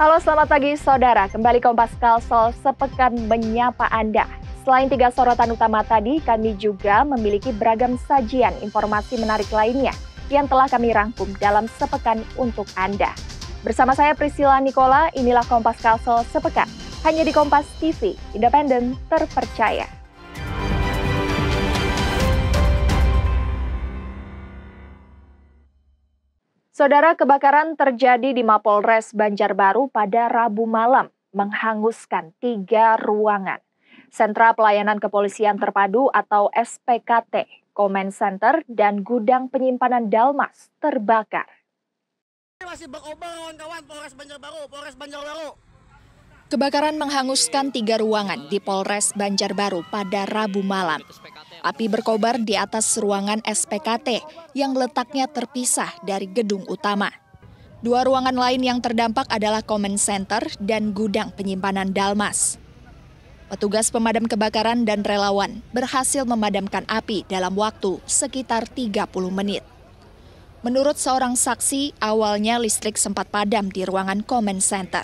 Halo, selamat pagi saudara. Kembali Kompas Kalsel sepekan menyapa Anda. Selain 3 sorotan utama tadi, kami juga memiliki beragam sajian informasi menarik lainnya yang telah kami rangkum dalam sepekan untuk Anda. Bersama saya Priscilla Nicola, inilah Kompas Kalsel sepekan. Hanya di Kompas TV, independen, terpercaya. Saudara, kebakaran terjadi di Mapolres Banjarbaru pada Rabu malam, menghanguskan 3 ruangan. Sentra Pelayanan Kepolisian Terpadu atau SPKT, Command Center, dan gudang penyimpanan Dalmas terbakar. Masih berkobar kawan Polres Banjarbaru. Kebakaran menghanguskan 3 ruangan di Polres Banjarbaru pada Rabu malam. Api berkobar di atas ruangan SPKT yang letaknya terpisah dari gedung utama. 2 ruangan lain yang terdampak adalah Command Center dan gudang penyimpanan Dalmas. Petugas pemadam kebakaran dan relawan berhasil memadamkan api dalam waktu sekitar 30 menit. Menurut seorang saksi, awalnya listrik sempat padam di ruangan Command Center.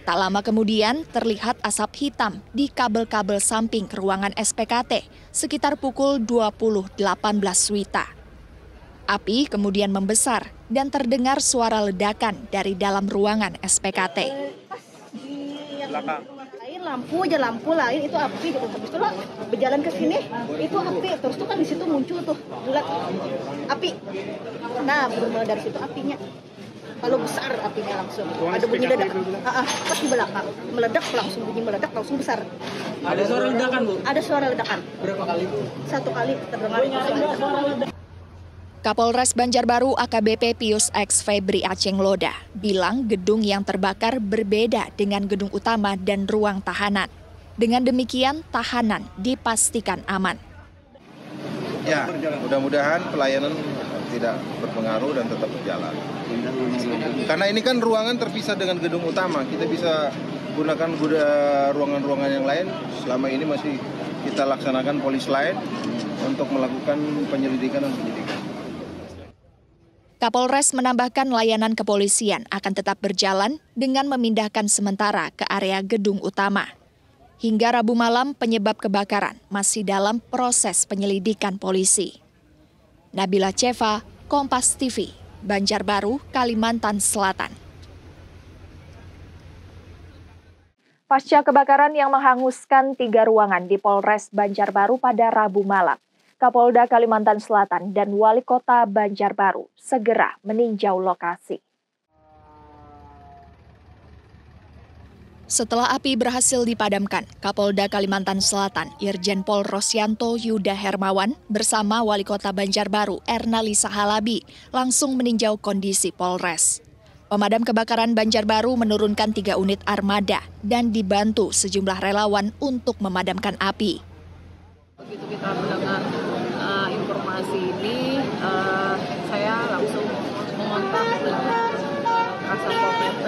Tak lama kemudian terlihat asap hitam di kabel-kabel samping ke ruangan SPKT sekitar pukul 20.18 WITA. Api kemudian membesar dan terdengar suara ledakan dari dalam ruangan SPKT. Lampu lain itu api gitu, habis itu lah berjalan ke sini itu api, terus tuh kan di situ muncul tuh bulat api. Nah, bermula dari situ apinya. Kalau besar apinya langsung, ada bunyi ledak, pas di belakang, meledak langsung bunyi meledak langsung besar. Ada suara ledakan Bu? Ada suara ledakan. Berapa kali Bu? 1 kali terdengar suara ledakan. Kapolres Banjarbaru AKBP Pius X Febri Aceng Loda bilang gedung yang terbakar berbeda dengan gedung utama dan ruang tahanan. Dengan demikian tahanan dipastikan aman. Ya, mudah-mudahan pelayanan tidak berpengaruh dan tetap berjalan. Karena ini kan ruangan terpisah dengan gedung utama, kita bisa gunakan ruangan-ruangan yang lain. Selama ini masih kita laksanakan polis lain untuk melakukan penyelidikan dan penyidikan. Kapolres menambahkan layanan kepolisian akan tetap berjalan dengan memindahkan sementara ke area gedung utama. Hingga Rabu malam penyebab kebakaran masih dalam proses penyelidikan polisi. Nabila Ceva, Kompas TV, Banjarbaru, Kalimantan Selatan. Pasca kebakaran yang menghanguskan 3 ruangan di Polres Banjarbaru pada Rabu malam, Kapolda Kalimantan Selatan dan Wali Kota Banjarbaru segera meninjau lokasi. Setelah api berhasil dipadamkan, Kapolda Kalimantan Selatan Irjen Pol Rosyanto Yuda Hermawan bersama Wali Kota Banjarbaru Ernalisa Halabi langsung meninjau kondisi Polres. Pemadam kebakaran Banjarbaru menurunkan 3 unit armada dan dibantu sejumlah relawan untuk memadamkan api. Begitu kita mendengar informasi ini, saya langsung mengontak dengan Kasatpol PP,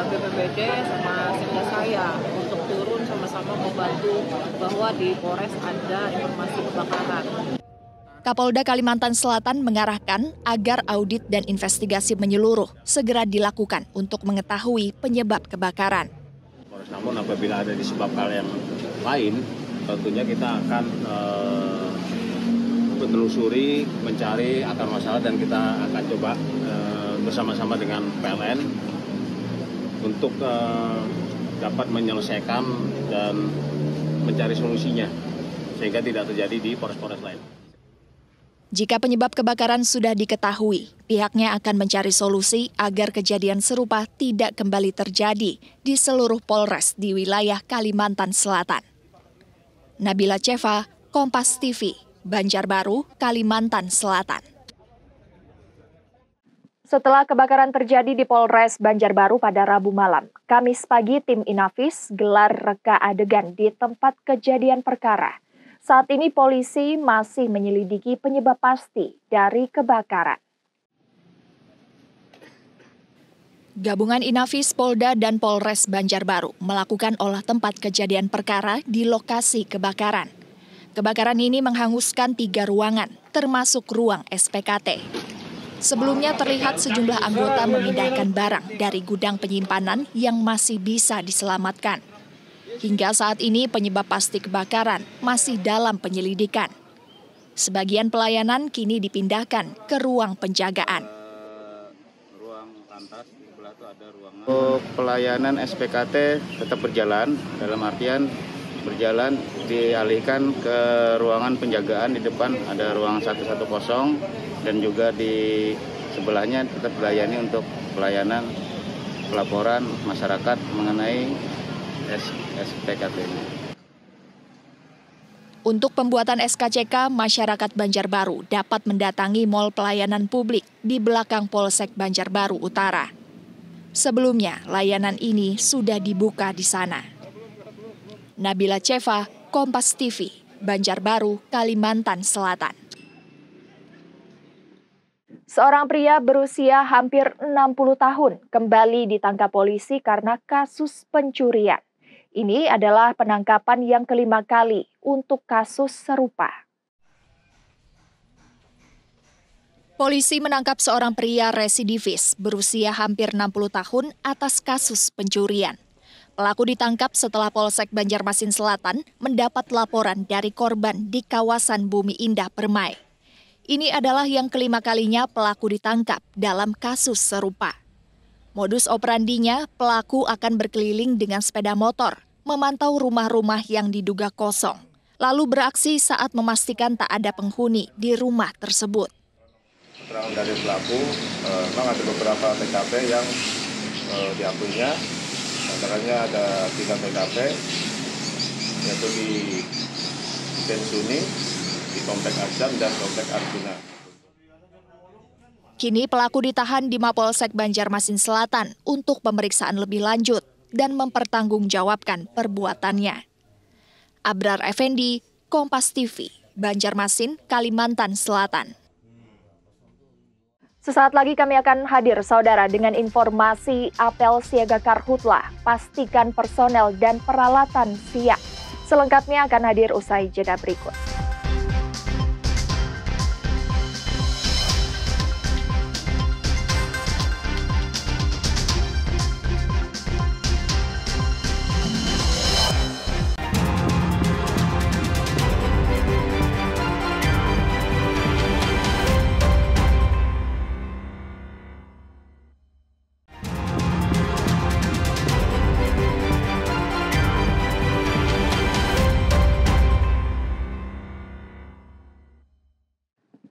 BPBD sama senior saya untuk turun sama-sama membantu bahwa di Polres ada informasi kebakaran. Kapolda Kalimantan Selatan mengarahkan agar audit dan investigasi menyeluruh segera dilakukan untuk mengetahui penyebab kebakaran. Namun apabila ada disebabkan yang lain, tentunya kita akan menelusuri, mencari akar masalah dan kita akan coba bersama-sama dengan PLN untuk dapat menyelesaikan dan mencari solusinya sehingga tidak terjadi di polres-polres lain. Jika penyebab kebakaran sudah diketahui, pihaknya akan mencari solusi agar kejadian serupa tidak kembali terjadi di seluruh Polres di wilayah Kalimantan Selatan. Nabila Ceva, Kompas TV, Banjarbaru, Kalimantan Selatan. Setelah kebakaran terjadi di Polres Banjarbaru pada Rabu malam, Kamis pagi tim Inavis gelar reka adegan di tempat kejadian perkara. Saat ini polisi masih menyelidiki penyebab pasti dari kebakaran. Gabungan Inavis, Polda, dan Polres Banjarbaru melakukan olah tempat kejadian perkara di lokasi kebakaran. Kebakaran ini menghanguskan 3 ruangan, termasuk ruang SPKT. Sebelumnya terlihat sejumlah anggota memindahkan barang dari gudang penyimpanan yang masih bisa diselamatkan. Hingga saat ini penyebab pasti kebakaran masih dalam penyelidikan. Sebagian pelayanan kini dipindahkan ke ruang penjagaan. Untuk pelayanan SPKT tetap berjalan, dalam artian berjalan dialihkan ke ruangan penjagaan. Di depan ada ruangan 110 dan juga di sebelahnya tetap dilayani untuk pelayanan pelaporan masyarakat mengenai SPKT ini. Untuk pembuatan SKCK, masyarakat Banjarbaru dapat mendatangi Mall Pelayanan Publik di belakang Polsek Banjarbaru Utara. Sebelumnya, layanan ini sudah dibuka di sana. Nabila Ceva, Kompas TV, Banjarbaru, Kalimantan Selatan. Seorang pria berusia hampir 60 tahun kembali ditangkap polisi karena kasus pencurian. Ini adalah penangkapan yang kelima kali untuk kasus serupa. Polisi menangkap seorang pria residivis berusia hampir 60 tahun atas kasus pencurian. Pelaku ditangkap setelah Polsek Banjarmasin Selatan mendapat laporan dari korban di kawasan Bumi Indah Permai. Ini adalah yang kelima kalinya pelaku ditangkap dalam kasus serupa. Modus operandinya, pelaku akan berkeliling dengan sepeda motor, memantau rumah-rumah yang diduga kosong, lalu beraksi saat memastikan tak ada penghuni di rumah tersebut. Keterangan dari pelaku, memang ada beberapa TKP yang diakuinya, antaranya ada 3 TKP, yaitu di Bensuni, di Komplek Azam, dan Komplek Arjuna. Kini pelaku ditahan di Mapolsek Banjarmasin Selatan untuk pemeriksaan lebih lanjut dan mempertanggungjawabkan perbuatannya. Abrar Effendi, Kompas TV, Banjarmasin, Kalimantan Selatan. Sesaat lagi kami akan hadir, saudara, dengan informasi apel siaga Karhutla. Pastikan personel dan peralatan siap. Selengkapnya akan hadir usai jeda berikut.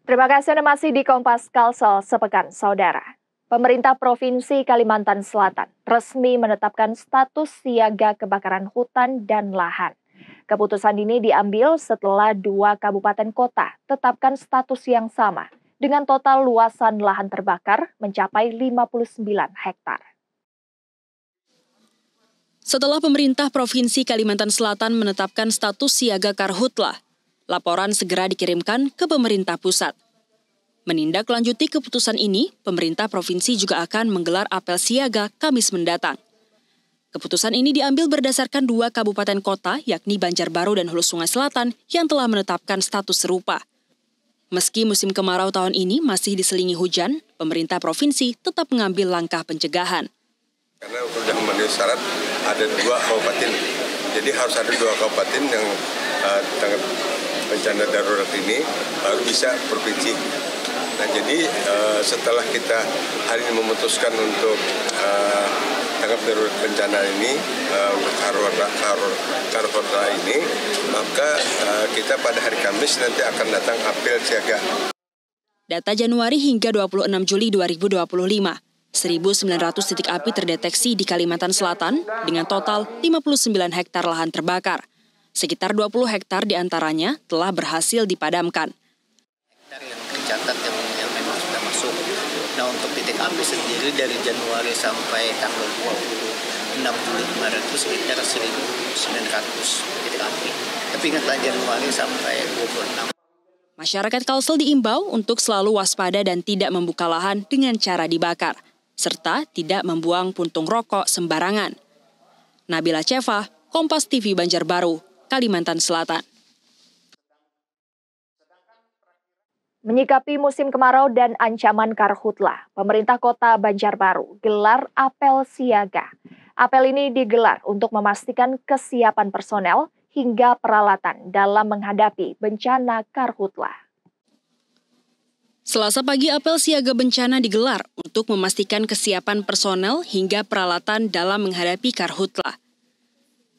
Terima kasih Anda masih di Kompas Kalsel sepekan, saudara. Pemerintah Provinsi Kalimantan Selatan resmi menetapkan status siaga kebakaran hutan dan lahan. Keputusan ini diambil setelah 2 kabupaten kota tetapkan status yang sama dengan total luasan lahan terbakar mencapai 59 hektar. Setelah pemerintah Provinsi Kalimantan Selatan menetapkan status siaga Karhutla, laporan segera dikirimkan ke pemerintah pusat. Menindaklanjuti keputusan ini, pemerintah provinsi juga akan menggelar apel siaga Kamis mendatang. Keputusan ini diambil berdasarkan 2 kabupaten kota, yakni Banjarbaru dan Hulu Sungai Selatan, yang telah menetapkan status serupa. Meski musim kemarau tahun ini masih diselingi hujan, pemerintah provinsi tetap mengambil langkah pencegahan. Karena sudah memenuhi syarat ada 2 kabupaten, jadi harus ada 2 kabupaten yang tanggap bencana darurat ini baru bisa provinsi. Nah, jadi setelah kita hari ini memutuskan untuk tanggap darurat bencana ini untuk Karhutla ini, maka kita pada hari Kamis nanti akan datang apel siaga. Data Januari hingga 26 Juli 2025, 1.900 titik api terdeteksi di Kalimantan Selatan dengan total 59 hektar lahan terbakar. Sekitar 20 hektar diantaranya telah berhasil dipadamkan. Hektar yang tercatat yang memang sudah masuk. Nah, untuk titik api sendiri dari Januari sampai tanggal 26 Juli kemarin itu sekitar 1.900 titik api. Tapi ingatlah Januari sampai 26. Masyarakat Kalsel diimbau untuk selalu waspada dan tidak membuka lahan dengan cara dibakar, serta tidak membuang puntung rokok sembarangan. Nabila Ceva, Kompas TV Banjarbaru, Kalimantan Selatan. Menyikapi musim kemarau dan ancaman karhutlah, pemerintah kota Banjarbaru gelar apel siaga. Apel ini digelar untuk memastikan kesiapan personel hingga peralatan dalam menghadapi bencana karhutlah. Selasa pagi apel siaga bencana digelar untuk memastikan kesiapan personel hingga peralatan dalam menghadapi karhutlah.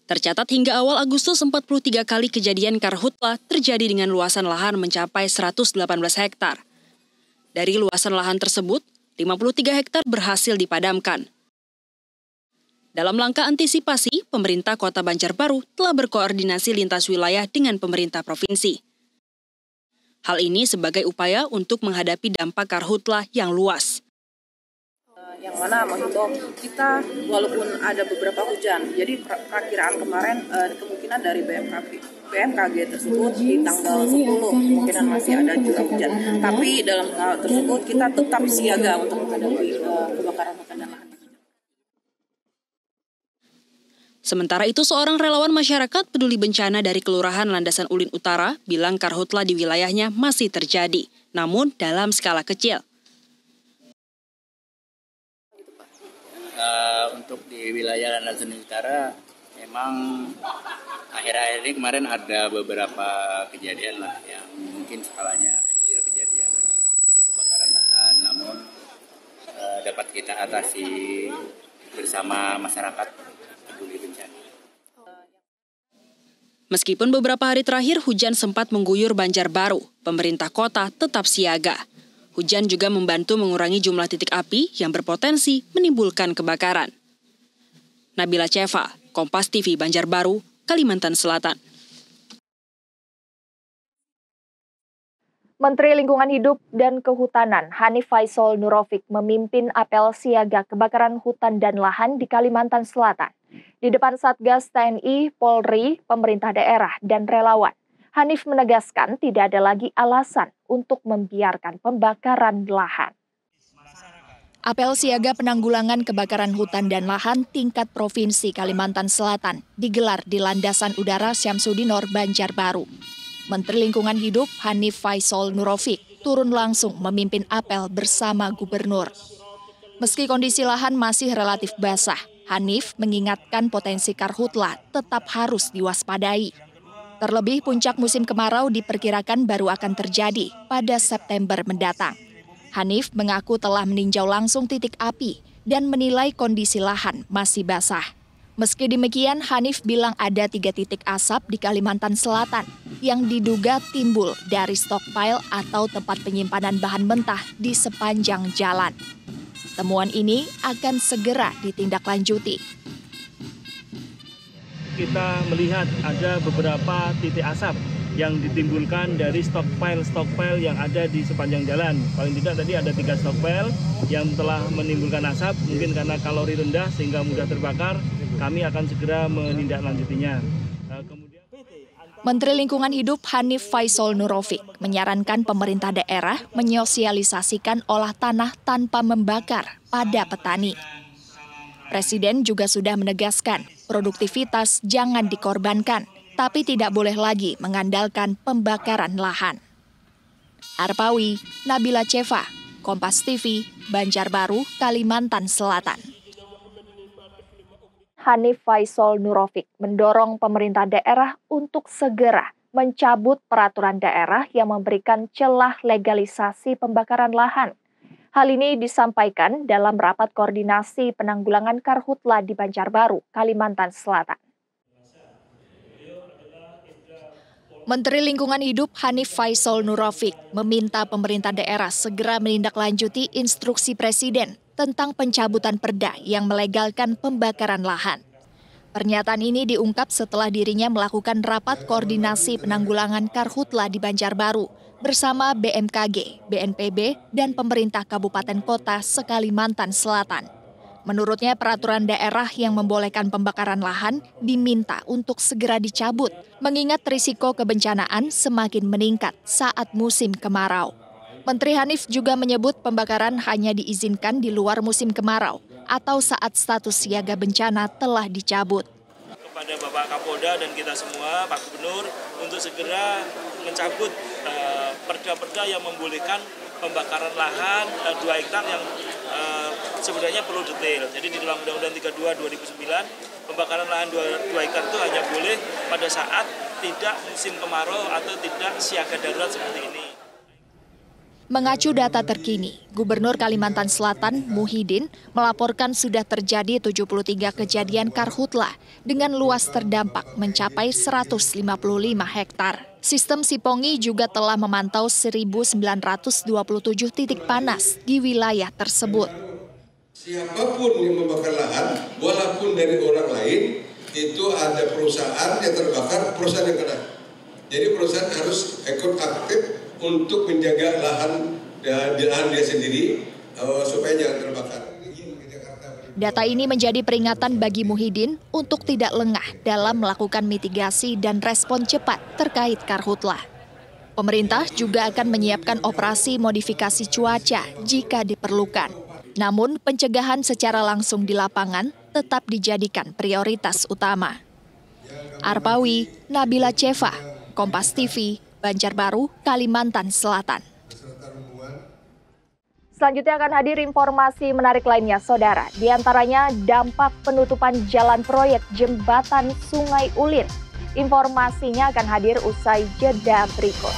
Tercatat hingga awal Agustus 43 kali kejadian karhutlah terjadi dengan luasan lahan mencapai 118 hektar. Dari luasan lahan tersebut, 53 hektar berhasil dipadamkan. Dalam langkah antisipasi, pemerintah Kota Banjarbaru telah berkoordinasi lintas wilayah dengan pemerintah provinsi. Hal ini sebagai upaya untuk menghadapi dampak karhutlah yang luas. Yang mana menghimbau kita walaupun ada beberapa hujan, jadi perakiraan kemarin kemungkinan dari BMKG tersebut di tanggal 10 kemungkinan masih ada curah hujan. Tapi dalam hal tersebut kita tetap siaga untuk menghadapi kebakaran hutan dan lahan. Sementara itu, seorang relawan masyarakat peduli bencana dari Kelurahan Landasan Ulin Utara bilang karhutlah di wilayahnya masih terjadi, namun dalam skala kecil. Untuk di wilayah Landasan Utara memang akhir-akhir ini kemarin ada beberapa kejadian lah yang mungkin skalanya kecil kejadian kebakaran lahan, namun dapat kita atasi bersama masyarakat peduli bencana. Meskipun beberapa hari terakhir hujan sempat mengguyur Banjarbaru, pemerintah kota tetap siaga. Hujan juga membantu mengurangi jumlah titik api yang berpotensi menimbulkan kebakaran. Nabila Ceva, Kompas TV Banjarbaru, Kalimantan Selatan. Menteri Lingkungan Hidup dan Kehutanan Hanif Faisal Nurofik memimpin apel siaga kebakaran hutan dan lahan di Kalimantan Selatan. Di depan Satgas TNI, Polri, pemerintah daerah, dan relawan. Hanif menegaskan tidak ada lagi alasan untuk membiarkan pembakaran lahan. Apel siaga penanggulangan kebakaran hutan dan lahan tingkat Provinsi Kalimantan Selatan digelar di Landasan Udara Syamsudinor, Banjarbaru. Menteri Lingkungan Hidup Hanif Faisal Nurofik turun langsung memimpin apel bersama gubernur. Meski kondisi lahan masih relatif basah, Hanif mengingatkan potensi karhutlah tetap harus diwaspadai. Terlebih puncak musim kemarau diperkirakan baru akan terjadi pada September mendatang. Hanif mengaku telah meninjau langsung titik api dan menilai kondisi lahan masih basah. Meski demikian, Hanif bilang ada 3 titik asap di Kalimantan Selatan yang diduga timbul dari stockpile atau tempat penyimpanan bahan mentah di sepanjang jalan. Temuan ini akan segera ditindaklanjuti. Kita melihat ada beberapa titik asap yang ditimbulkan dari stockpile yang ada di sepanjang jalan. Paling tidak tadi ada 3 stockpile yang telah menimbulkan asap, mungkin karena kalori rendah sehingga mudah terbakar. Kami akan segera menindaklanjutinya. Menteri Lingkungan Hidup Hanif Faisal Nurofik menyarankan pemerintah daerah menyosialisasikan olah tanah tanpa membakar pada petani. Presiden juga sudah menegaskan produktivitas jangan dikorbankan, tapi tidak boleh lagi mengandalkan pembakaran lahan. Arpawi, Nabila Ceva, Kompas TV, Banjarbaru, Kalimantan Selatan. Hanif Faisal Nurofik mendorong pemerintah daerah untuk segera mencabut peraturan daerah yang memberikan celah legalisasi pembakaran lahan. Hal ini disampaikan dalam rapat koordinasi penanggulangan karhutlah di Banjarbaru, Kalimantan Selatan. Menteri Lingkungan Hidup Hanif Faisal Nurofik meminta pemerintah daerah segera menindaklanjuti instruksi Presiden tentang pencabutan perda yang melegalkan pembakaran lahan. Pernyataan ini diungkap setelah dirinya melakukan rapat koordinasi penanggulangan karhutlah di Banjarbaru bersama BMKG, BNPB, dan pemerintah kabupaten kota se-Kalimantan Selatan. Menurutnya peraturan daerah yang membolehkan pembakaran lahan diminta untuk segera dicabut, mengingat risiko kebencanaan semakin meningkat saat musim kemarau. Menteri Hanif juga menyebut pembakaran hanya diizinkan di luar musim kemarau atau saat status siaga bencana telah dicabut. Kepada Bapak Kapolda dan kita semua, Pak Gubernur, untuk segera mencabut perda-perda yang membolehkan pembakaran lahan 2 hektar yang sebenarnya perlu detail. Jadi di dalam Undang-Undang 32 2009, pembakaran lahan 2 hektar itu hanya boleh pada saat tidak musim kemarau atau tidak siaga darurat seperti ini. Mengacu data terkini, Gubernur Kalimantan Selatan Muhyiddin melaporkan sudah terjadi 73 kejadian karhutlah dengan luas terdampak mencapai 155 hektar. Sistem Sipongi juga telah memantau 1.927 titik panas di wilayah tersebut. Siapapun yang membakar lahan, walaupun dari orang lain, itu ada perusahaan yang terbakar, perusahaan yang kena. Jadi perusahaan harus ikut aktif untuk menjaga lahan di lahan dia sendiri supaya jangan terbakar. Data ini menjadi peringatan bagi Muhyiddin untuk tidak lengah dalam melakukan mitigasi dan respon cepat terkait karhutlah. Pemerintah juga akan menyiapkan operasi modifikasi cuaca jika diperlukan. Namun pencegahan secara langsung di lapangan tetap dijadikan prioritas utama. Arpawi, Nabila Ceva, Kompas TV, Banjarbaru, Kalimantan Selatan. Selanjutnya akan hadir informasi menarik lainnya, Saudara. Di antaranya dampak penutupan jalan proyek jembatan Sungai Ulin. Informasinya akan hadir usai jeda berikut.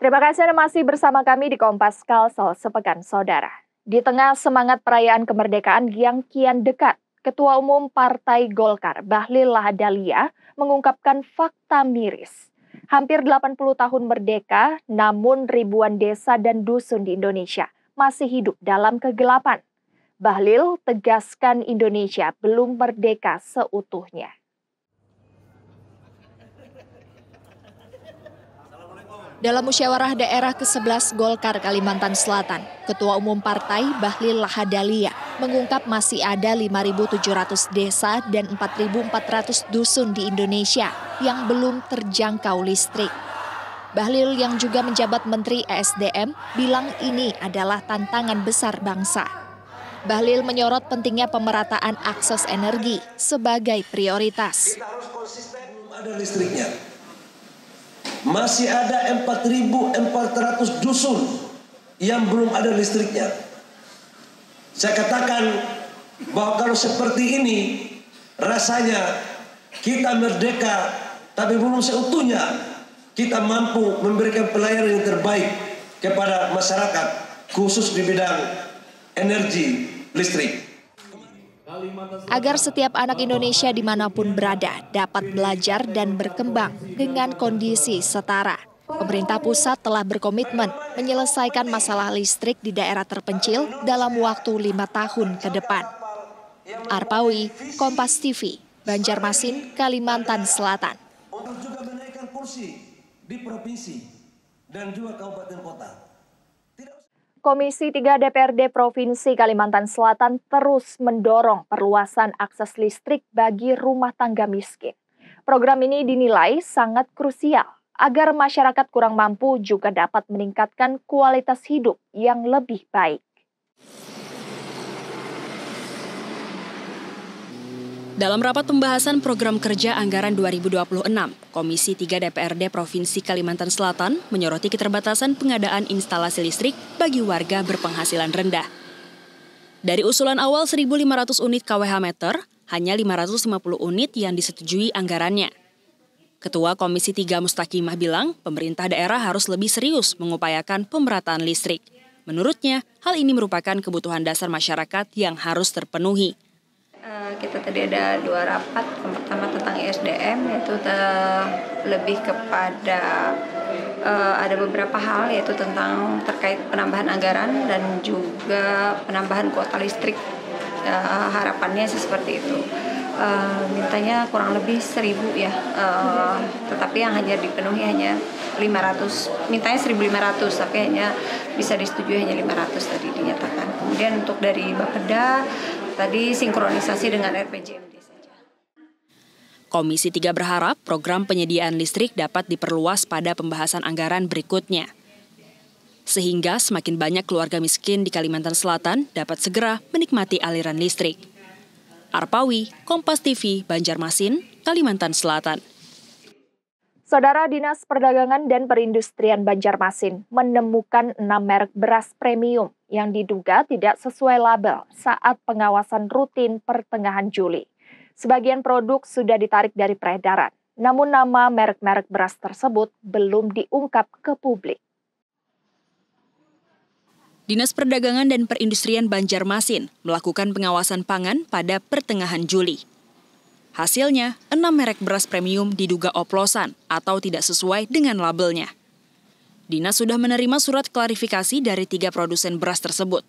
Terima kasih Anda masih bersama kami di Kompas Kalsel Sepekan Saudara. Di tengah semangat perayaan kemerdekaan yang kian dekat, Ketua Umum Partai Golkar Bahlil Lahadalia mengungkapkan fakta miris. Hampir 80 tahun merdeka, namun ribuan desa dan dusun di Indonesia masih hidup dalam kegelapan. Bahlil tegaskan Indonesia belum merdeka seutuhnya. Dalam musyawarah daerah ke-11 Golkar Kalimantan Selatan, Ketua Umum Partai Bahlil Lahadalia mengungkap masih ada 5.700 desa dan 4.400 dusun di Indonesia yang belum terjangkau listrik. Bahlil yang juga menjabat Menteri ESDM bilang ini adalah tantangan besar bangsa. Bahlil menyorot pentingnya pemerataan akses energi sebagai prioritas. Kita harus konsisten, belum ada listriknya. Masih ada 4.400 dusun yang belum ada listriknya. Saya katakan bahwa kalau seperti ini rasanya kita merdeka tapi belum seutuhnya kita mampu memberikan pelayanan yang terbaik kepada masyarakat khusus di bidang energi listrik. Agar setiap anak Indonesia dimanapun berada dapat belajar dan berkembang dengan kondisi setara. Pemerintah pusat telah berkomitmen menyelesaikan masalah listrik di daerah terpencil dalam waktu 5 tahun ke depan. Arpawi, Kompas TV, Banjarmasin, Kalimantan Selatan. Untuk juga menaikkan kursi di provinsi dan juga kabupaten kota. Komisi 3 DPRD Provinsi Kalimantan Selatan terus mendorong perluasan akses listrik bagi rumah tangga miskin. Program ini dinilai sangat krusial agar masyarakat kurang mampu juga dapat meningkatkan kualitas hidup yang lebih baik. Dalam rapat pembahasan program kerja anggaran 2026, Komisi 3 DPRD Provinsi Kalimantan Selatan menyoroti keterbatasan pengadaan instalasi listrik bagi warga berpenghasilan rendah. Dari usulan awal 1.500 unit kWh meter, hanya 550 unit yang disetujui anggarannya. Ketua Komisi 3 Mustakimah bilang, pemerintah daerah harus lebih serius mengupayakan pemerataan listrik. Menurutnya, hal ini merupakan kebutuhan dasar masyarakat yang harus terpenuhi. Kita tadi ada 2 rapat, yang pertama tentang ISDM, yaitu lebih kepada ada beberapa hal, yaitu tentang terkait penambahan anggaran dan juga penambahan kuota listrik. Harapannya sih seperti itu. mintanya kurang lebih 1.000 ya, tetapi yang hanya dipenuhi hanya 500, mintanya 1.500 tapi hanya bisa disetujui hanya 500 tadi dinyatakan. Kemudian untuk dari Bapeda tadi sinkronisasi dengan RPJMD saja. Komisi 3 berharap program penyediaan listrik dapat diperluas pada pembahasan anggaran berikutnya, sehingga semakin banyak keluarga miskin di Kalimantan Selatan dapat segera menikmati aliran listrik. Arpawi, Kompas TV, Banjarmasin, Kalimantan Selatan. Saudara, Dinas Perdagangan dan Perindustrian Banjarmasin menemukan 6 merek beras premium yang diduga tidak sesuai label saat pengawasan rutin pertengahan Juli. Sebagian produk sudah ditarik dari peredaran, namun nama merek-merek beras tersebut belum diungkap ke publik. Dinas Perdagangan dan Perindustrian Banjarmasin melakukan pengawasan pangan pada pertengahan Juli. Hasilnya, 6 merek beras premium diduga oplosan atau tidak sesuai dengan labelnya. Dinas sudah menerima surat klarifikasi dari 3 produsen beras tersebut.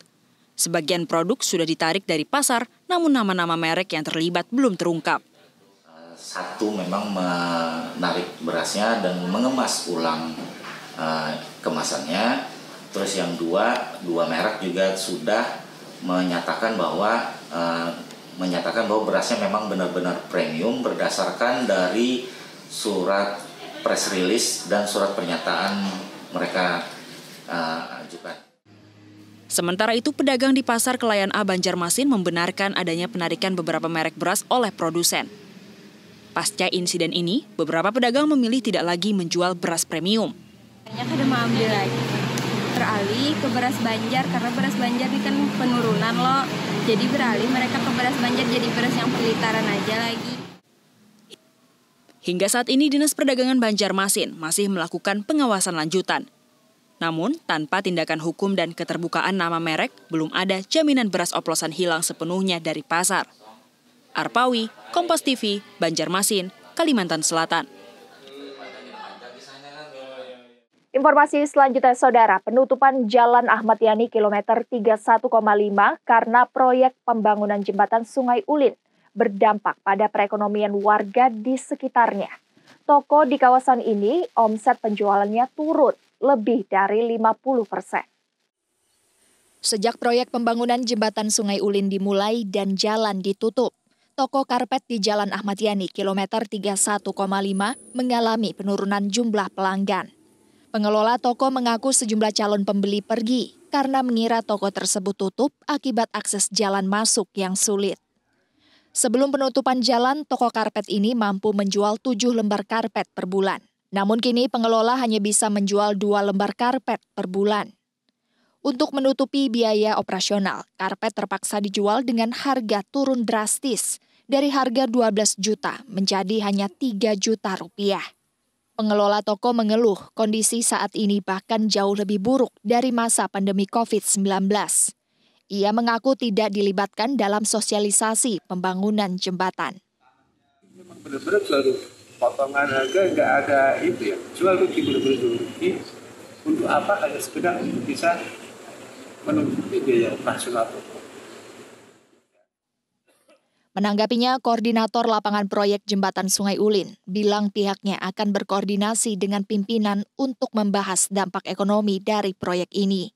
Sebagian produk sudah ditarik dari pasar, namun nama-nama merek yang terlibat belum terungkap. Satu memang menarik berasnya dan mengemas ulang kemasannya. Terus yang dua merek juga sudah menyatakan bahwa berasnya memang benar-benar premium berdasarkan dari surat press release dan surat pernyataan mereka ajukan. Sementara itu, pedagang di Pasar Kelayan A Banjarmasin membenarkan adanya penarikan beberapa merek beras oleh produsen. Pasca insiden ini, beberapa pedagang memilih tidak lagi menjual beras premium. Banyak ada mau ambil lagi, beralih ke beras Banjar karena beras Banjar ini kan penurunan loh. Jadi beralih mereka ke beras Banjar, jadi beras yang perlitaran aja lagi. Hingga saat ini Dinas Perdagangan Banjarmasin masih melakukan pengawasan lanjutan. Namun, tanpa tindakan hukum dan keterbukaan nama merek, belum ada jaminan beras oplosan hilang sepenuhnya dari pasar. Arpawi, Kompas TV, Banjarmasin, Kalimantan Selatan. Informasi selanjutnya, Saudara, penutupan Jalan Ahmad Yani kilometer 31,5 karena proyek pembangunan jembatan Sungai Ulin berdampak pada perekonomian warga di sekitarnya. Toko di kawasan ini omset penjualannya turun lebih dari 50%. Sejak proyek pembangunan jembatan Sungai Ulin dimulai dan jalan ditutup, toko karpet di Jalan Ahmad Yani kilometer 31,5 mengalami penurunan jumlah pelanggan. Pengelola toko mengaku sejumlah calon pembeli pergi karena mengira toko tersebut tutup akibat akses jalan masuk yang sulit. Sebelum penutupan jalan, toko karpet ini mampu menjual 7 lembar karpet per bulan. Namun kini pengelola hanya bisa menjual 2 lembar karpet per bulan. Untuk menutupi biaya operasional, karpet terpaksa dijual dengan harga turun drastis dari harga 12 juta menjadi hanya 3 juta rupiah. Pengelola toko mengeluh kondisi saat ini bahkan jauh lebih buruk dari masa pandemi COVID-19. Ia mengaku tidak dilibatkan dalam sosialisasi pembangunan jembatan. Memang benar-benar selalu potongan harga nggak ada itu ya, jual rugi, benar-benar rugi. Untuk apa? Hanya sekedar untuk bisa menutupi biaya operasional toko. Menanggapinya, Koordinator Lapangan Proyek Jembatan Sungai Ulin bilang pihaknya akan berkoordinasi dengan pimpinan untuk membahas dampak ekonomi dari proyek ini.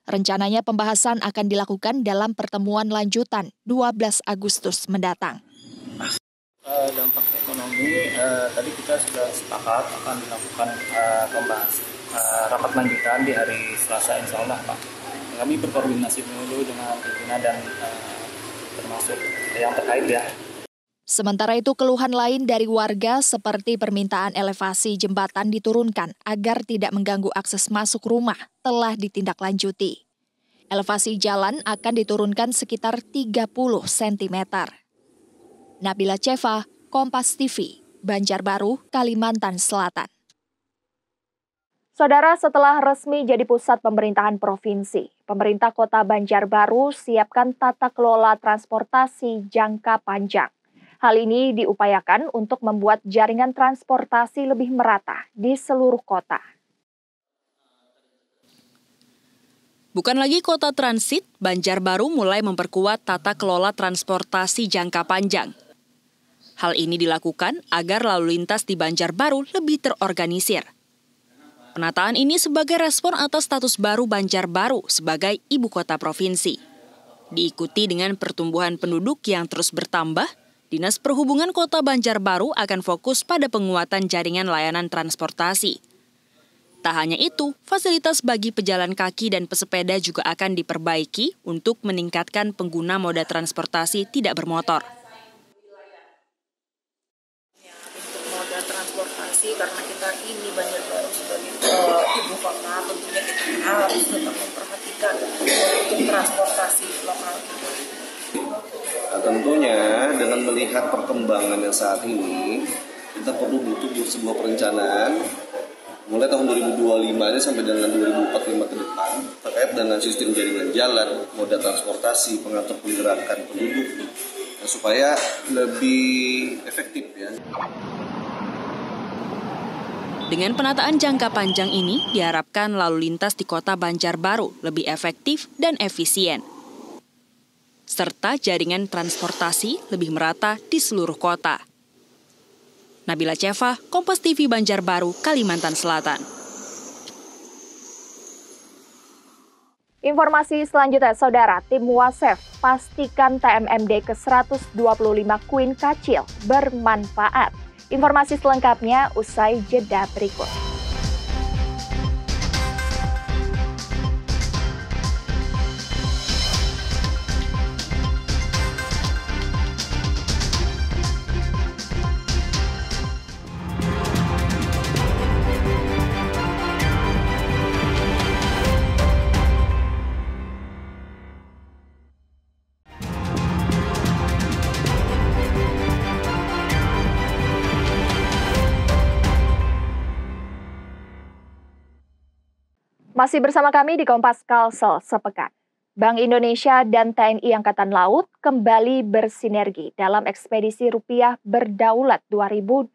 Rencananya pembahasan akan dilakukan dalam pertemuan lanjutan 12 Agustus mendatang. Dampak ekonomi, tadi kita sudah sepakat akan dilakukan rapat lanjutan di hari Selasa, insya Allah, Pak. Kami berkoordinasi dulu dengan pimpinan dan termasuk yang terkait ya. Sementara itu, keluhan lain dari warga seperti permintaan elevasi jembatan diturunkan agar tidak mengganggu akses masuk rumah telah ditindaklanjuti. Elevasi jalan akan diturunkan sekitar 30 cm. Nabila Ceva, Kompas TV, Banjarbaru, Kalimantan Selatan. Saudara, setelah resmi jadi pusat pemerintahan provinsi, pemerintah Kota Banjarbaru siapkan tata kelola transportasi jangka panjang. Hal ini diupayakan untuk membuat jaringan transportasi lebih merata di seluruh kota. Bukan lagi kota transit, Banjarbaru mulai memperkuat tata kelola transportasi jangka panjang. Hal ini dilakukan agar lalu lintas di Banjarbaru lebih terorganisir. Penataan ini sebagai respon atas status baru Banjarbaru sebagai ibu kota provinsi. Diikuti dengan pertumbuhan penduduk yang terus bertambah, Dinas Perhubungan Kota Banjarbaru akan fokus pada penguatan jaringan layanan transportasi. Tak hanya itu, fasilitas bagi pejalan kaki dan pesepeda juga akan diperbaiki untuk meningkatkan pengguna moda transportasi tidak bermotor. Moda transportasi, karena kita ini Banjarbaru sebagai ibu kota, tentunya kita harus tetap memperhatikan untuk transportasi lokal. Nah, tentunya dengan melihat perkembangan yang saat ini, kita butuh sebuah perencanaan mulai tahun 2025 ini sampai dengan 2045 ke depan terkait dengan sistem jaringan jalan, moda transportasi, pengatur pergerakan penduduk, supaya lebih efektif ya. Dengan penataan jangka panjang ini, diharapkan lalu lintas di kota Banjarbaru lebih efektif dan efisien, serta jaringan transportasi lebih merata di seluruh kota. Nabila Ceva, Kompas TV Banjarbaru, Kalimantan Selatan. Informasi selanjutnya, Saudara, tim Wasef pastikan TMMD ke-125 Queen Kacil bermanfaat. Informasi selengkapnya usai jeda berikut. Masih bersama kami di Kompas Kalsel sepekan. Bank Indonesia dan TNI Angkatan Laut kembali bersinergi dalam ekspedisi rupiah berdaulat 2025.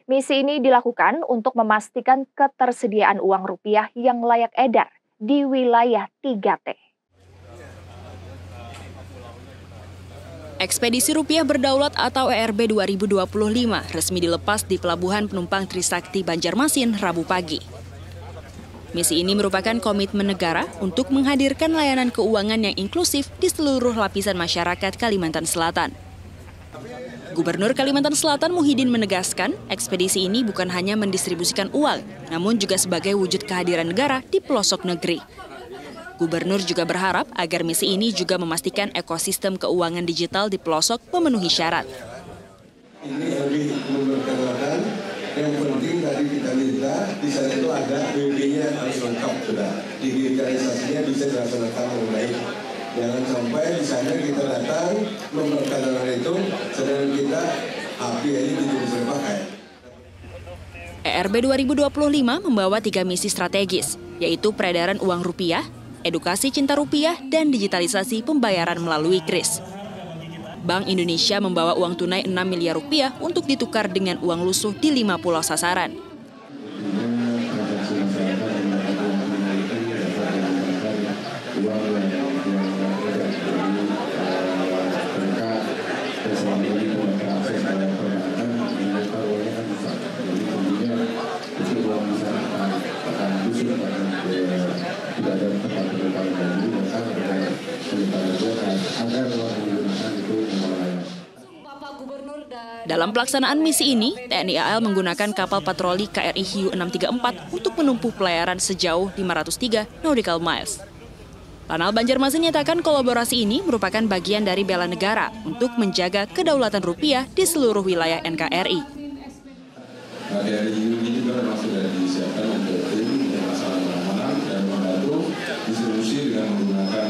Misi ini dilakukan untuk memastikan ketersediaan uang rupiah yang layak edar di wilayah 3T. Ekspedisi Rupiah Berdaulat atau ERB 2025 resmi dilepas di Pelabuhan Penumpang Trisakti Banjarmasin Rabu pagi. Misi ini merupakan komitmen negara untuk menghadirkan layanan keuangan yang inklusif di seluruh lapisan masyarakat Kalimantan Selatan. Gubernur Kalimantan Selatan Muhyiddin menegaskan, ekspedisi ini bukan hanya mendistribusikan uang, namun juga sebagai wujud kehadiran negara di pelosok negeri. Gubernur juga berharap agar misi ini juga memastikan ekosistem keuangan digital di pelosok memenuhi syarat. Ini lebih memperkenalkan, yang penting tadi kita minta di sana itu ada WB-nya harus lengkap sudah, digitalisasinya bisa dilaksanakan dengan baik. Jangan sampai di sana kita datang memperkenalkan itu, sedang kita api ini tidak bisa dipakai. ERB 2025 membawa 3 misi strategis, yaitu peredaran uang rupiah, edukasi cinta rupiah, dan digitalisasi pembayaran melalui KRIS. Bank Indonesia membawa uang tunai 6 miliar rupiah untuk ditukar dengan uang lusuh di 5 pulau sasaran. Dalam pelaksanaan misi ini, TNI AL menggunakan kapal patroli KRI Hiu 634 untuk menempuh pelayaran sejauh 503 nautical miles. Lanal Banjarmasin nyatakan kolaborasi ini merupakan bagian dari bela negara untuk menjaga kedaulatan rupiah di seluruh wilayah NKRI. KRI Hiu ini juga memang sudah disiapkan untuk tim masalah keamanan dan membantu distribusi dengan menggunakan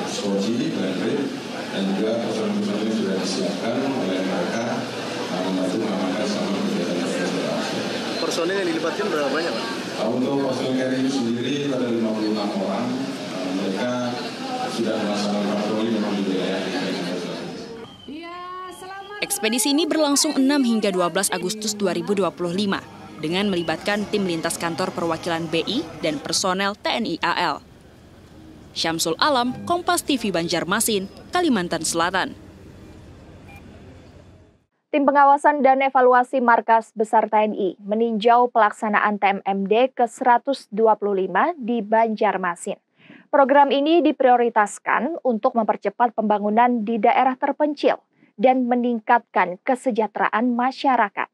skoci dan red, dan juga personel-personel yang sudah disiapkan oleh mereka membantu mengamankan selama kegiatan transportasi. Personel yang dilibatkan berapa banyak, Pak? Untuk personel KRI sendiri ada 56 orang. Mereka sudah melaksanakan patroli memang di wilayah. Ekspedisi ini berlangsung 6 hingga 12 Agustus 2025 dengan melibatkan tim lintas kantor perwakilan BI dan personel TNI AL. Syamsul Alam, Kompas TV Banjarmasin, Kalimantan Selatan. Tim pengawasan dan evaluasi Markas Besar TNI meninjau pelaksanaan TMMD ke-125 di Banjarmasin. Program ini diprioritaskan untuk mempercepat pembangunan di daerah terpencil dan meningkatkan kesejahteraan masyarakat.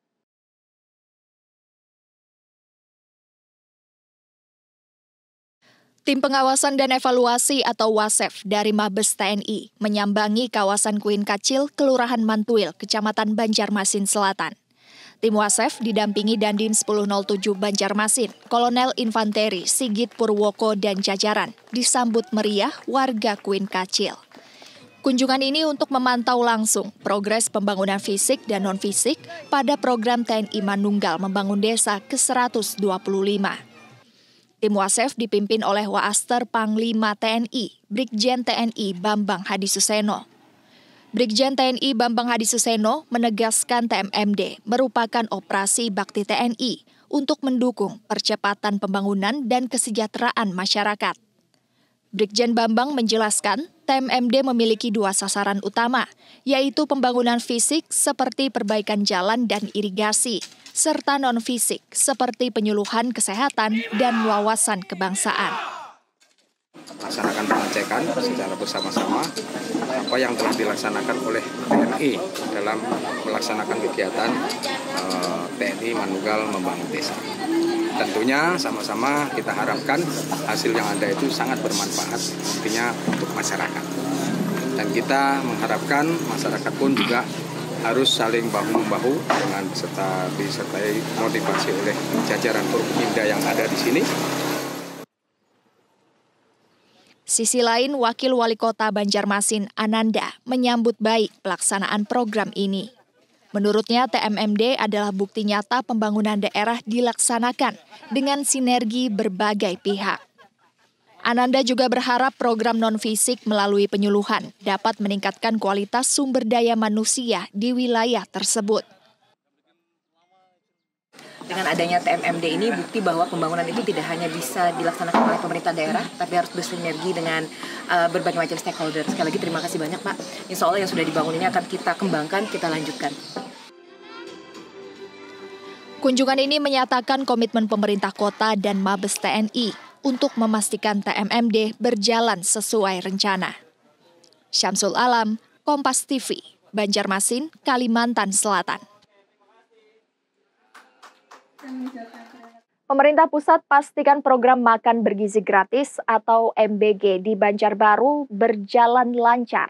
Tim pengawasan dan evaluasi atau WASEF dari Mabes TNI menyambangi kawasan Kuin Kacil, Kelurahan Mantuil, Kecamatan Banjarmasin Selatan. Tim WASEF didampingi Dandim 1007 Banjarmasin, Kolonel Infanteri Sigit Purwoko dan jajaran, disambut meriah warga Kuin Kacil. Kunjungan ini untuk memantau langsung progres pembangunan fisik dan non-fisik pada program TNI Manunggal Membangun Desa ke-125. Tim WASEF dipimpin oleh Waaster Panglima TNI, Brigjen TNI Bambang Hadi Suseno. Brigjen TNI Bambang Hadi Suseno menegaskan TMMD merupakan operasi bakti TNI untuk mendukung percepatan pembangunan dan kesejahteraan masyarakat. Brigjen Bambang menjelaskan TMMD memiliki 2 sasaran utama, yaitu pembangunan fisik seperti perbaikan jalan dan irigasi, serta non-fisik seperti penyuluhan kesehatan dan wawasan kebangsaan. Laksanakan pengecekan secara bersama-sama apa yang telah dilaksanakan oleh TNI dalam melaksanakan kegiatan TNI Manunggal Membangun Desa. Tentunya sama-sama kita harapkan hasil yang ada itu sangat bermanfaat nantinya untuk masyarakat. Dan kita mengharapkan masyarakat pun juga harus saling bahu-membahu dengan disertai motivasi oleh jajaran Forkopimda yang ada di sini. Sisi lain, Wakil Wali Kota Banjarmasin Ananda menyambut baik pelaksanaan program ini. Menurutnya, TMMD adalah bukti nyata pembangunan daerah dilaksanakan dengan sinergi berbagai pihak. Ananda juga berharap program non-fisik melalui penyuluhan dapat meningkatkan kualitas sumber daya manusia di wilayah tersebut. Dengan adanya TMMD ini bukti bahwa pembangunan itu tidak hanya bisa dilaksanakan oleh pemerintah daerah, tapi harus bersinergi dengan berbagai macam stakeholder. Sekali lagi terima kasih banyak Pak. Insya Allah yang sudah dibangun ini akan kita kembangkan, kita lanjutkan. Kunjungan ini menyatakan komitmen pemerintah kota dan Mabes TNI untuk memastikan TMMD berjalan sesuai rencana. Syamsul Alam, Kompas TV, Banjarmasin, Kalimantan Selatan. Pemerintah pusat pastikan program makan bergizi gratis atau MBG di Banjarbaru berjalan lancar.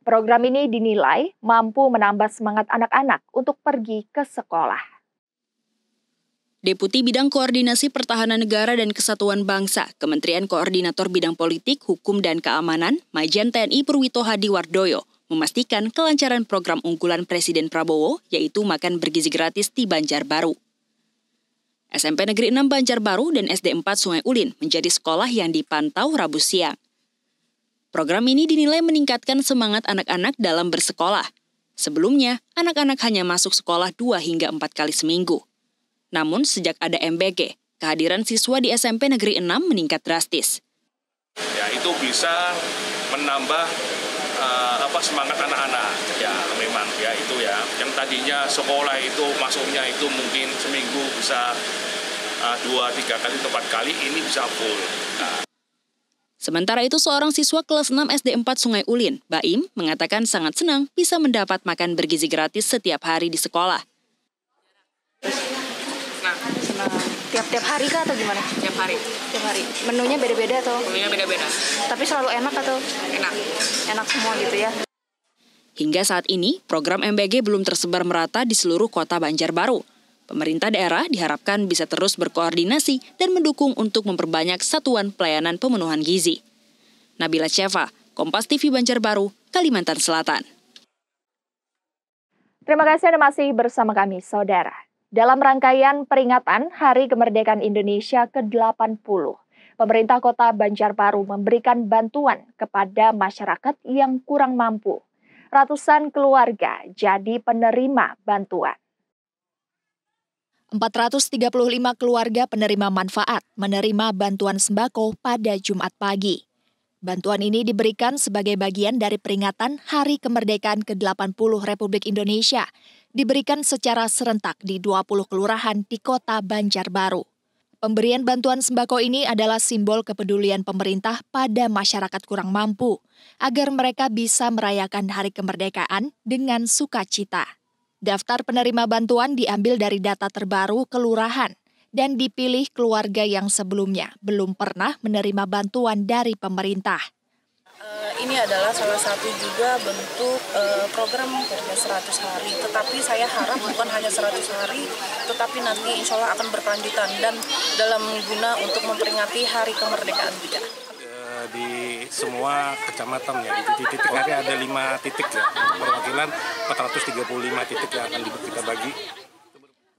Program ini dinilai mampu menambah semangat anak-anak untuk pergi ke sekolah. Deputi Bidang Koordinasi Pertahanan Negara dan Kesatuan Bangsa, Kementerian Koordinator Bidang Politik, Hukum dan Keamanan, Majen TNI Purwito Hadi Wardoyo, memastikan kelancaran program unggulan Presiden Prabowo, yaitu makan bergizi gratis di Banjarbaru. SMP Negeri 6 Banjarbaru dan SD 4 Sungai Ulin menjadi sekolah yang dipantau Rabu siang. Program ini dinilai meningkatkan semangat anak-anak dalam bersekolah. Sebelumnya, anak-anak hanya masuk sekolah 2 hingga 4 kali seminggu. Namun sejak ada MBG, kehadiran siswa di SMP Negeri 6 meningkat drastis. Ya, itu bisa menambah semangat anak-anak. Ya, memang ya itu ya. Yang tadinya sekolah itu masuknya itu mungkin seminggu bisa 2-3 kali atau 4 kali, ini bisa full. Sementara itu seorang siswa kelas 6 SD 4 Sungai Ulin, Baim, mengatakan sangat senang bisa mendapat makan bergizi gratis setiap hari di sekolah. Tiap hari kah atau gimana? Tiap hari. Tiap hari. Menunya beda-beda atau? Menunya beda-beda. Tapi selalu enak atau? Enak. Enak semua gitu ya. Hingga saat ini, program MBG belum tersebar merata di seluruh kota Banjarbaru. Pemerintah daerah diharapkan bisa terus berkoordinasi dan mendukung untuk memperbanyak satuan pelayanan pemenuhan gizi. Nabila Syeva, Kompas TV Banjarbaru, Kalimantan Selatan. Terima kasih Anda masih bersama kami, Saudara. Dalam rangkaian peringatan Hari Kemerdekaan Indonesia ke-80, pemerintah kota Banjarbaru memberikan bantuan kepada masyarakat yang kurang mampu. Ratusan keluarga jadi penerima bantuan. 435 keluarga penerima manfaat menerima bantuan sembako pada Jumat pagi. Bantuan ini diberikan sebagai bagian dari peringatan Hari Kemerdekaan ke-80 Republik Indonesia diberikan secara serentak di 20 kelurahan di Kota Banjarbaru. Pemberian bantuan sembako ini adalah simbol kepedulian pemerintah pada masyarakat kurang mampu, agar mereka bisa merayakan Hari Kemerdekaan dengan sukacita. Daftar penerima bantuan diambil dari data terbaru kelurahan dan dipilih keluarga yang sebelumnya belum pernah menerima bantuan dari pemerintah. Ini adalah salah satu juga bentuk program kerja 100 hari. Tetapi saya harap bukan hanya 100 hari, tetapi nanti insya Allah akan berkelanjutan dan dalam guna untuk memperingati Hari Kemerdekaan kita. Di semua kecamatan ya, di titik-titik ada 5 titik ya, perwakilan 435 titik yang akan kita bagi.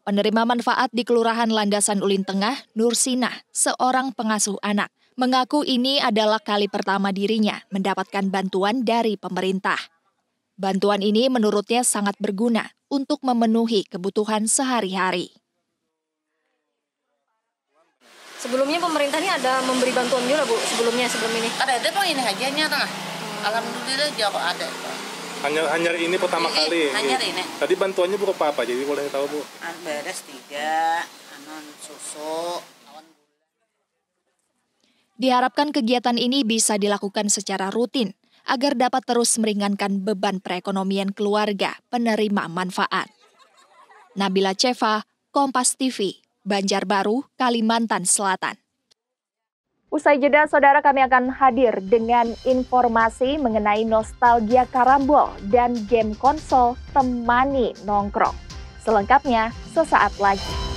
Penerima manfaat di Kelurahan Landasan Ulin Tengah, Nursinah, seorang pengasuh anak, mengaku ini adalah kali pertama dirinya mendapatkan bantuan dari pemerintah. Bantuan ini menurutnya sangat berguna untuk memenuhi kebutuhan sehari-hari. Sebelumnya pemerintah ini ada memberi bantuan juga, Bu, sebelum ini? Ada kok ini hajanya tengah. Alhamdulillah jauh ada. Hanya ini pertama kali. Hanya ini. Tadi bantuannya berupa apa? Jadi boleh tahu, Bu? Beres 3, susu. Diharapkan kegiatan ini bisa dilakukan secara rutin agar dapat terus meringankan beban perekonomian keluarga penerima manfaat. Nabila Ceva, Kompas TV, Banjarbaru, Kalimantan Selatan. Usai jeda, saudara, kami akan hadir dengan informasi mengenai nostalgia karambol dan game konsol Temani Nongkrong. Selengkapnya sesaat lagi.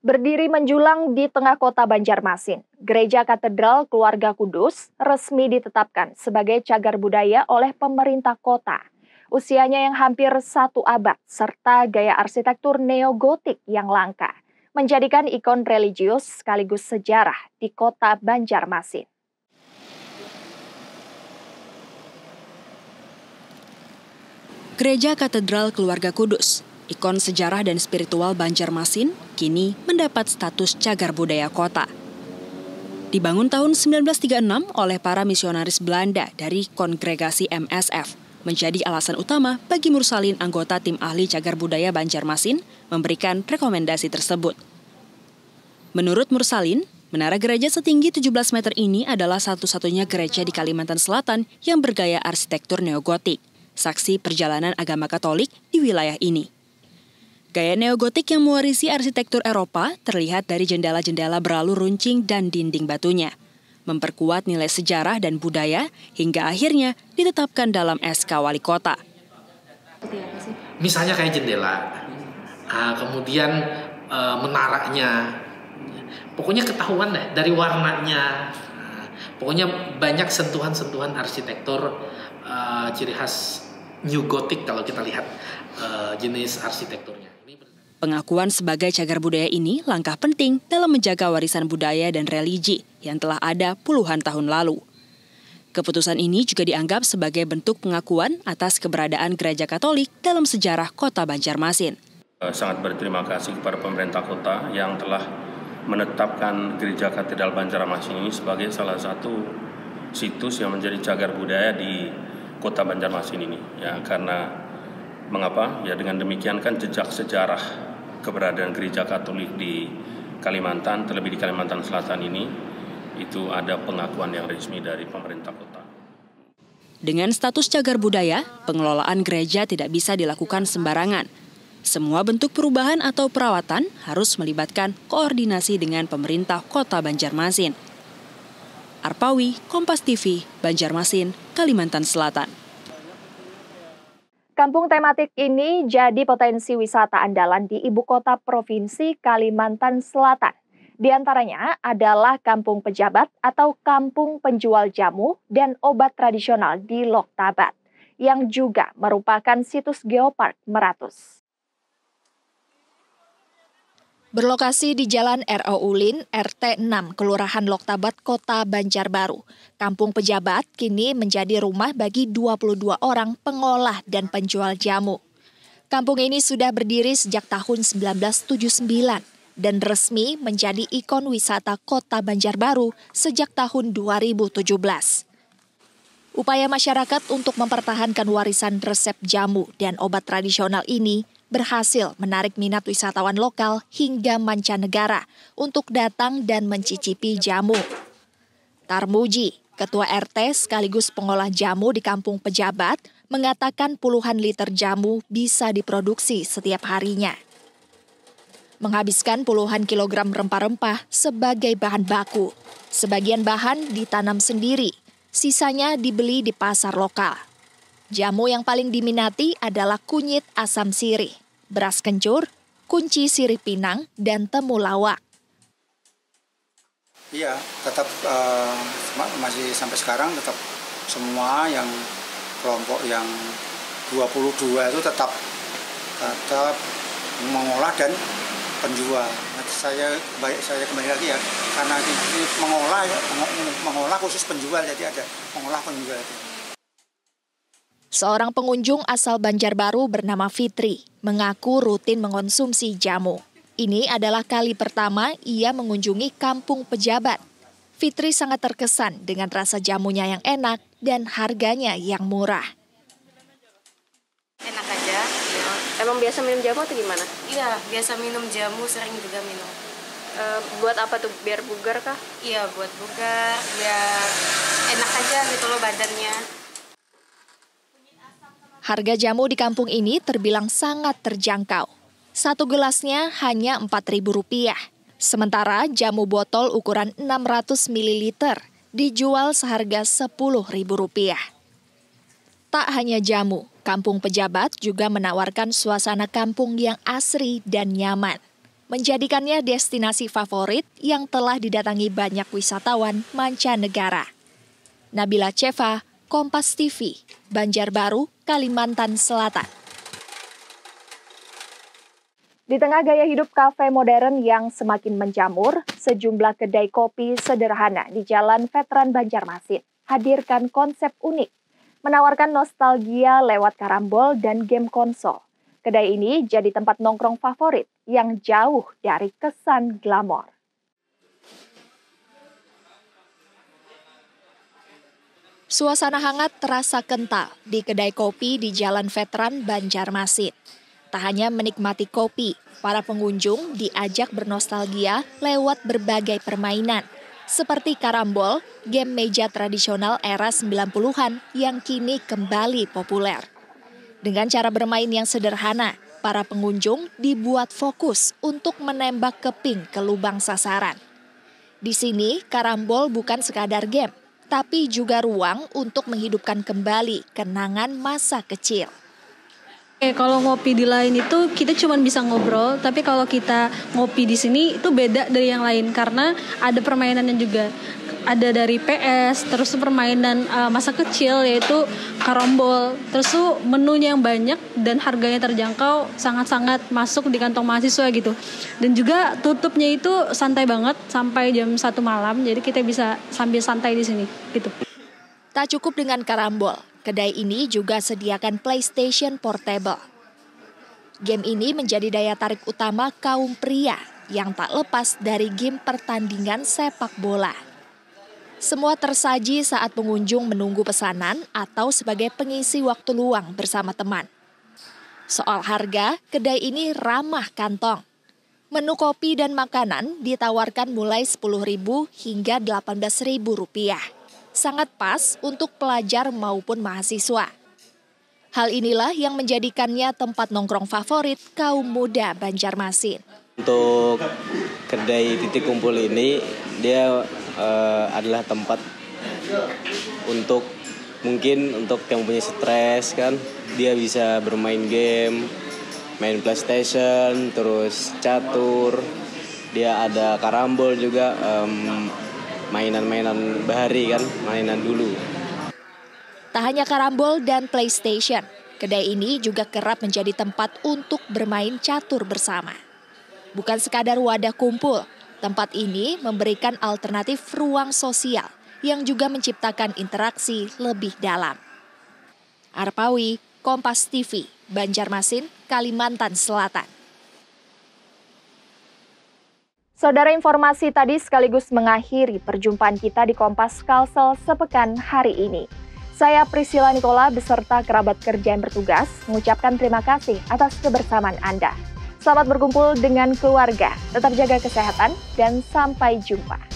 Berdiri menjulang di tengah kota Banjarmasin, Gereja Katedral Keluarga Kudus resmi ditetapkan sebagai cagar budaya oleh pemerintah kota. Usianya yang hampir 1 abad, serta gaya arsitektur neogotik yang langka, menjadikan ikon religius sekaligus sejarah di kota Banjarmasin. Gereja Katedral Keluarga Kudus, ikon sejarah dan spiritual Banjarmasin, kini mendapat status cagar budaya kota. Dibangun tahun 1936 oleh para misionaris Belanda dari kongregasi MSF, menjadi alasan utama bagi Mursalin, anggota tim ahli cagar budaya Banjarmasin, memberikan rekomendasi tersebut. Menurut Mursalin, menara gereja setinggi 17 meter ini adalah satu-satunya gereja di Kalimantan Selatan yang bergaya arsitektur neogotik, saksi perjalanan agama Katolik di wilayah ini. Gaya neogotik yang mewarisi arsitektur Eropa terlihat dari jendela-jendela beralur runcing dan dinding batunya, memperkuat nilai sejarah dan budaya hingga akhirnya ditetapkan dalam SK Wali Kota. Misalnya kayak jendela, kemudian menaranya, pokoknya ketahuan deh dari warnanya, pokoknya banyak sentuhan-sentuhan arsitektur ciri khas New Gothic kalau kita lihat jenis arsitekturnya. Pengakuan sebagai cagar budaya ini langkah penting dalam menjaga warisan budaya dan religi yang telah ada puluhan tahun lalu. Keputusan ini juga dianggap sebagai bentuk pengakuan atas keberadaan gereja Katolik dalam sejarah kota Banjarmasin. Sangat berterima kasih kepada pemerintah kota yang telah menetapkan gereja Katedral Banjarmasin ini sebagai salah satu situs yang menjadi cagar budaya di kota Banjarmasin ini. Ya, karena mengapa? Ya, dengan demikian kan jejak sejarah keberadaan gereja Katolik di Kalimantan, terlebih di Kalimantan Selatan ini, itu ada pengakuan yang resmi dari pemerintah kota. Dengan status cagar budaya, pengelolaan gereja tidak bisa dilakukan sembarangan. Semua bentuk perubahan atau perawatan harus melibatkan koordinasi dengan pemerintah kota Banjarmasin. Arpawi, Kompas TV, Banjarmasin, Kalimantan Selatan. Kampung tematik ini jadi potensi wisata andalan di ibu kota provinsi Kalimantan Selatan. Di antaranya adalah Kampung Pejabat atau Kampung Penjual Jamu dan Obat Tradisional di Loktabat, yang juga merupakan situs geopark Meratus. Berlokasi di Jalan R.O. Ulin, RT 6, Kelurahan Loktabat, Kota Banjarbaru, Kampung Pejabat kini menjadi rumah bagi 22 orang pengolah dan penjual jamu. Kampung ini sudah berdiri sejak tahun 1979 dan resmi menjadi ikon wisata Kota Banjarbaru sejak tahun 2017. Upaya masyarakat untuk mempertahankan warisan resep jamu dan obat tradisional ini berhasil menarik minat wisatawan lokal hingga mancanegara untuk datang dan mencicipi jamu. Tarmuji, Ketua RT sekaligus pengolah jamu di Kampung Pejabat, mengatakan puluhan liter jamu bisa diproduksi setiap harinya. Menghabiskan puluhan kilogram rempah-rempah sebagai bahan baku. Sebagian bahan ditanam sendiri, sisanya dibeli di pasar lokal. Jamu yang paling diminati adalah kunyit asam sirih, beras kencur, kunci sirih pinang, dan temulawak. Iya, tetap masih sampai sekarang tetap semua yang kelompok yang 22 itu tetap mengolah dan penjual. Saya kembali lagi ya, karena ini mengolah khusus penjual, jadi ada mengolah penjual. Seorang pengunjung asal Banjarbaru bernama Fitri mengaku rutin mengonsumsi jamu. Ini adalah kali pertama ia mengunjungi Kampung Pejabat. Fitri sangat terkesan dengan rasa jamunya yang enak dan harganya yang murah. Enak aja. Ya. Emang biasa minum jamu atau gimana? Iya, biasa minum jamu, sering juga minum. Buat apa tuh? Biar bugar kah? Iya, buat bugar, biar enak aja gitu loh badannya. Harga jamu di kampung ini terbilang sangat terjangkau. Satu gelasnya hanya Rp4.000. Sementara jamu botol ukuran 600 ml dijual seharga Rp10.000. Tak hanya jamu, Kampung Pejabat juga menawarkan suasana kampung yang asri dan nyaman, menjadikannya destinasi favorit yang telah didatangi banyak wisatawan mancanegara. Nabila Ceva, Kompas TV, Banjarbaru, Kalimantan Selatan. Di tengah gaya hidup kafe modern yang semakin menjamur, sejumlah kedai kopi sederhana di Jalan Veteran Banjarmasin hadirkan konsep unik, menawarkan nostalgia lewat karambol dan game konsol. Kedai ini jadi tempat nongkrong favorit yang jauh dari kesan glamor. Suasana hangat terasa kental di kedai kopi di Jalan Veteran Banjarmasin. Tak hanya menikmati kopi, para pengunjung diajak bernostalgia lewat berbagai permainan, seperti karambol, game meja tradisional era 90-an yang kini kembali populer. Dengan cara bermain yang sederhana, para pengunjung dibuat fokus untuk menembak keping ke lubang sasaran. Di sini, karambol bukan sekadar game, tapi juga ruang untuk menghidupkan kembali kenangan masa kecil. Kalau ngopi di lain itu kita cuma bisa ngobrol, tapi kalau kita ngopi di sini itu beda dari yang lain karena ada permainannya juga. Ada dari PS, terus permainan masa kecil yaitu karambol, terus menunya yang banyak dan harganya terjangkau, sangat-sangat masuk di kantong mahasiswa gitu. Dan juga tutupnya itu santai banget sampai jam 1 malam, jadi kita bisa sambil santai di sini gitu. Tak cukup dengan karambol, kedai ini juga sediakan PlayStation Portable. Game ini menjadi daya tarik utama kaum pria yang tak lepas dari game pertandingan sepak bola. Semua tersaji saat pengunjung menunggu pesanan atau sebagai pengisi waktu luang bersama teman. Soal harga, kedai ini ramah kantong. Menu kopi dan makanan ditawarkan mulai Rp10.000 hingga Rp18.000. Sangat pas untuk pelajar maupun mahasiswa. Hal inilah yang menjadikannya tempat nongkrong favorit kaum muda Banjarmasin. Untuk kedai titik kumpul ini, dia adalah tempat untuk mungkin untuk yang punya stres kan, dia bisa bermain game, main PlayStation, terus catur, dia ada karambol juga, mainan-mainan bahari kan, mainan dulu. Tak hanya karambol dan PlayStation, kedai ini juga kerap menjadi tempat untuk bermain catur bersama. Bukan sekadar wadah kumpul, tempat ini memberikan alternatif ruang sosial yang juga menciptakan interaksi lebih dalam. Arpawi, Kompas TV, Banjarmasin, Kalimantan Selatan. Saudara, informasi tadi sekaligus mengakhiri perjumpaan kita di Kompas Kalsel sepekan hari ini. Saya Priscilla Nicola beserta kerabat kerja yang bertugas mengucapkan terima kasih atas kebersamaan Anda. Selamat berkumpul dengan keluarga, tetap jaga kesehatan, dan sampai jumpa.